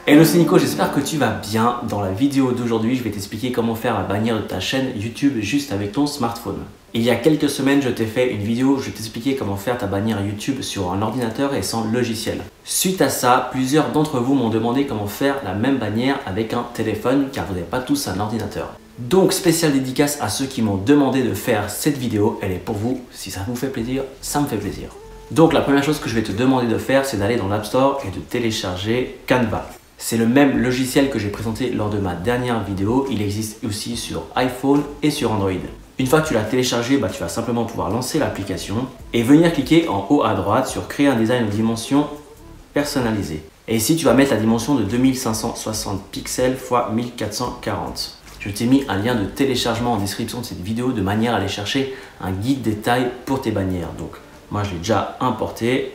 Hello, c'est Nico, j'espère que tu vas bien. Dans la vidéo d'aujourd'hui, je vais t'expliquer comment faire la bannière de ta chaîne YouTube juste avec ton smartphone. Il y a quelques semaines, je t'ai fait une vidéo où je t'expliquais comment faire ta bannière YouTube sur un ordinateur et sans logiciel. Suite à ça, plusieurs d'entre vous m'ont demandé comment faire la même bannière avec un téléphone car vous n'avez pas tous un ordinateur. Donc, spéciale dédicace à ceux qui m'ont demandé de faire cette vidéo, elle est pour vous. Si ça vous fait plaisir, ça me fait plaisir. Donc, la première chose que je vais te demander de faire, c'est d'aller dans l'App Store et de télécharger Canva. C'est le même logiciel que j'ai présenté lors de ma dernière vidéo. Il existe aussi sur iPhone et sur Android. Une fois que tu l'as téléchargé, tu vas simplement pouvoir lancer l'application et venir cliquer en haut à droite sur créer un design de dimension personnalisée. Et ici, tu vas mettre la dimension de 2560 pixels x 1440. Je t'ai mis un lien de téléchargement en description de cette vidéo de manière à aller chercher un guide des tailles pour tes bannières. Donc, moi, je l'ai déjà importé.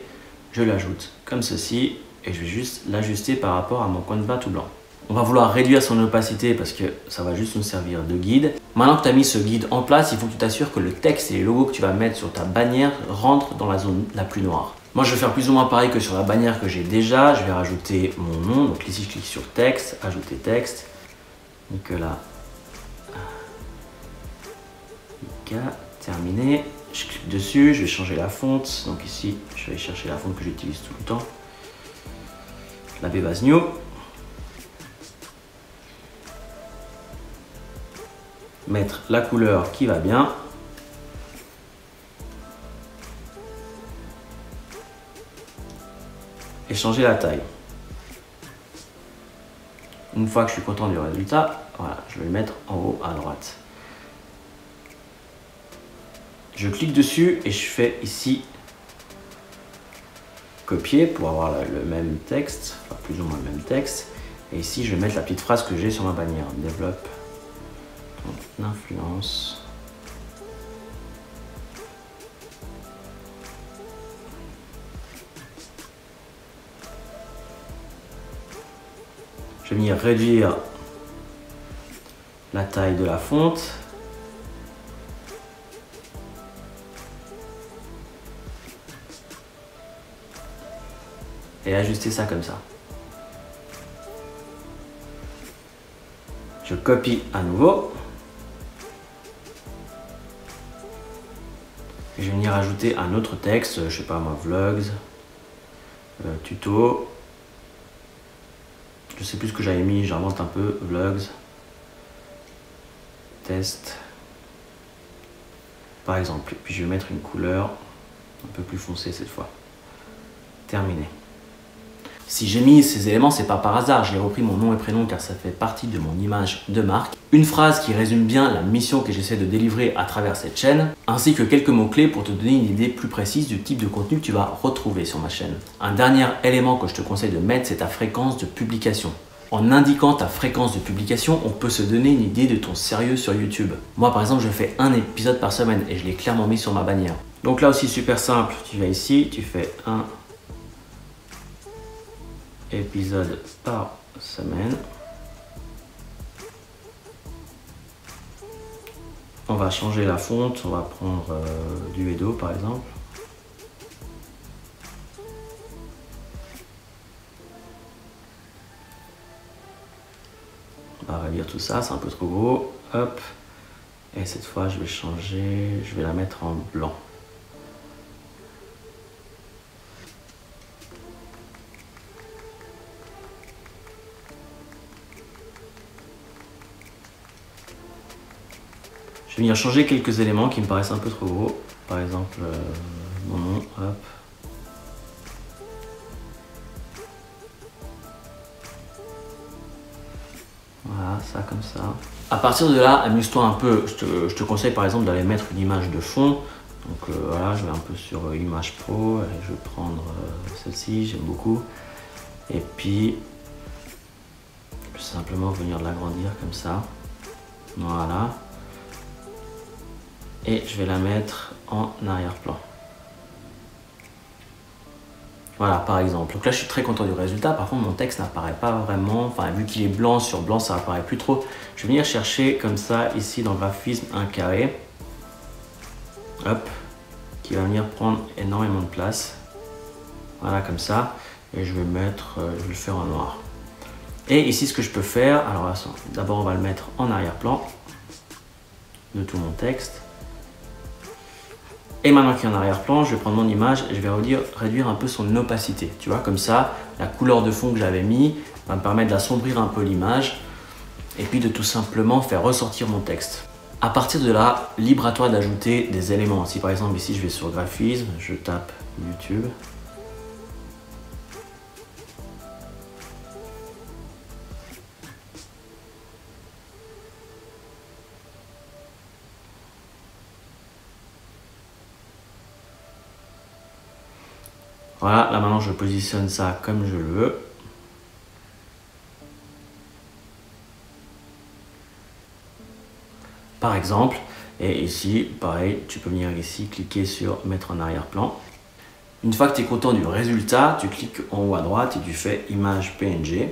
Je l'ajoute comme ceci. Et je vais juste l'ajuster par rapport à mon Canva tout blanc. On va vouloir réduire son opacité parce que ça va juste nous servir de guide. Maintenant que tu as mis ce guide en place, il faut que tu t'assures que le texte et les logos que tu vas mettre sur ta bannière rentrent dans la zone la plus noire. Moi, je vais faire plus ou moins pareil que sur la bannière que j'ai déjà. Je vais rajouter mon nom. Donc ici, je clique sur texte, ajouter texte. Nicolas. Terminé. Je clique dessus, je vais changer la fonte. Donc ici, je vais chercher la fonte que j'utilise tout le temps. La Bebas New. Mettre la couleur qui va bien. Et changer la taille. Une fois que je suis content du résultat, voilà, je vais le mettre en haut à droite. Je clique dessus et je fais ici copier pour avoir le même texte, enfin plus ou moins le même texte. Et ici, je vais mettre la petite phrase que j'ai sur ma bannière. Développe ton influence. Je vais venir réduire la taille de la fonte. Et ajuster ça comme ça. Je copie à nouveau. Et je vais venir ajouter un autre texte, je sais pas moi, vlogs, tuto. Je sais plus ce que j'avais mis, j'invente un peu, vlogs, test, par exemple. Puis je vais mettre une couleur un peu plus foncée cette fois. Terminé. Si j'ai mis ces éléments, c'est pas par hasard. J'ai repris mon nom et prénom car ça fait partie de mon image de marque. Une phrase qui résume bien la mission que j'essaie de délivrer à travers cette chaîne, ainsi que quelques mots-clés pour te donner une idée plus précise du type de contenu que tu vas retrouver sur ma chaîne. Un dernier élément que je te conseille de mettre, c'est ta fréquence de publication. En indiquant ta fréquence de publication, on peut se donner une idée de ton sérieux sur YouTube. Moi, par exemple, je fais un épisode par semaine et je l'ai clairement mis sur ma bannière. Donc là aussi, super simple. Tu vas ici, tu fais un épisode par semaine. On va changer la fonte, on va prendre du Edo par exemple. On va réduire tout ça, c'est un peu trop gros. Hop. Et cette fois, je vais changer, je vais la mettre en blanc. Je vais venir changer quelques éléments qui me paraissent un peu trop gros. Par exemple, mon nom, hop. Voilà, ça comme ça. À partir de là, amuse-toi un peu. Je te conseille par exemple d'aller mettre une image de fond. Donc voilà, je vais un peu sur Image Pro. Et je vais prendre celle-ci, j'aime beaucoup. Et puis, je vais simplement venir l'agrandir comme ça. Voilà. Et je vais la mettre en arrière-plan. Voilà, par exemple. Donc là, je suis très content du résultat. Par contre, mon texte n'apparaît pas vraiment. Enfin, vu qu'il est blanc sur blanc, ça n'apparaît plus trop. Je vais venir chercher comme ça, ici, dans le graphisme, un carré. Hop. Qui va venir prendre énormément de place. Voilà, comme ça. Et je vais le mettre, je vais le faire en noir. Et ici, ce que je peux faire, alors d'abord on va le mettre en arrière-plan de tout mon texte. Et maintenant qu'il est en arrière-plan, je vais prendre mon image et je vais réduire un peu son opacité. Tu vois, comme ça, la couleur de fond que j'avais mis va me permettre d'assombrir un peu l'image et puis de tout simplement faire ressortir mon texte. À partir de là, libre à toi d'ajouter des éléments. Si par exemple ici je vais sur graphisme, je tape YouTube. Voilà, là maintenant je positionne ça comme je le veux. Par exemple, et ici, pareil, tu peux venir ici, cliquer sur mettre en arrière-plan. Une fois que tu es content du résultat, tu cliques en haut à droite et tu fais image PNG.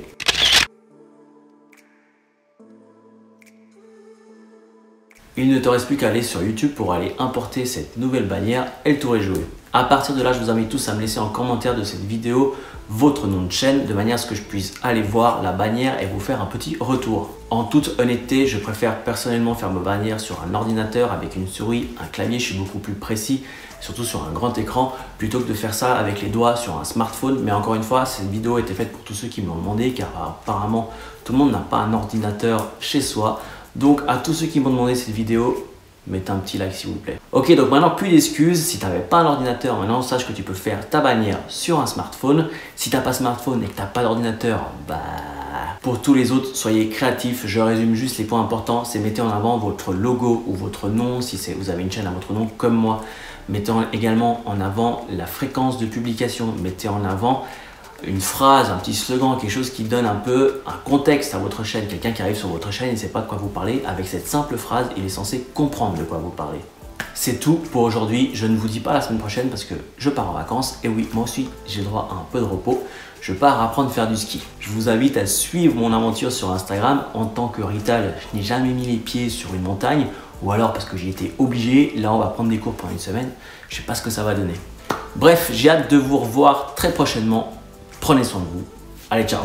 Il ne te reste plus qu'à aller sur YouTube pour aller importer cette nouvelle bannière et le tour est joué. À partir de là, je vous invite tous à me laisser en commentaire de cette vidéo votre nom de chaîne de manière à ce que je puisse aller voir la bannière et vous faire un petit retour. En toute honnêteté, je préfère personnellement faire ma bannière sur un ordinateur avec une souris, un clavier, je suis beaucoup plus précis, surtout sur un grand écran, plutôt que de faire ça avec les doigts sur un smartphone. Mais encore une fois, cette vidéo était faite pour tous ceux qui me l'ont demandé car apparemment tout le monde n'a pas un ordinateur chez soi. Donc à tous ceux qui m'ont demandé cette vidéo, mettez un petit like s'il vous plaît. Ok, donc maintenant plus d'excuses, si tu n'avais pas un ordinateur, maintenant sache que tu peux faire ta bannière sur un smartphone. Si tu n'as pas de smartphone et que tu n'as pas d'ordinateur, pour tous les autres, soyez créatifs. Je résume juste les points importants, c'est mettez en avant votre logo ou votre nom, si vous avez une chaîne à votre nom comme moi. Mettez également en avant la fréquence de publication, mettez en avant une phrase, un petit slogan, quelque chose qui donne un peu un contexte à votre chaîne. Quelqu'un qui arrive sur votre chaîne et ne sait pas de quoi vous parlez, avec cette simple phrase, il est censé comprendre de quoi vous parlez. C'est tout pour aujourd'hui. Je ne vous dis pas la semaine prochaine parce que je pars en vacances. Et oui, moi aussi, j'ai le droit à un peu de repos. Je pars apprendre à faire du ski. Je vous invite à suivre mon aventure sur Instagram. En tant que Rital, je n'ai jamais mis les pieds sur une montagne. Ou alors parce que j'ai été obligé. Là, on va prendre des cours pendant une semaine. Je ne sais pas ce que ça va donner. Bref, j'ai hâte de vous revoir très prochainement. Prenez soin de vous. Allez, ciao!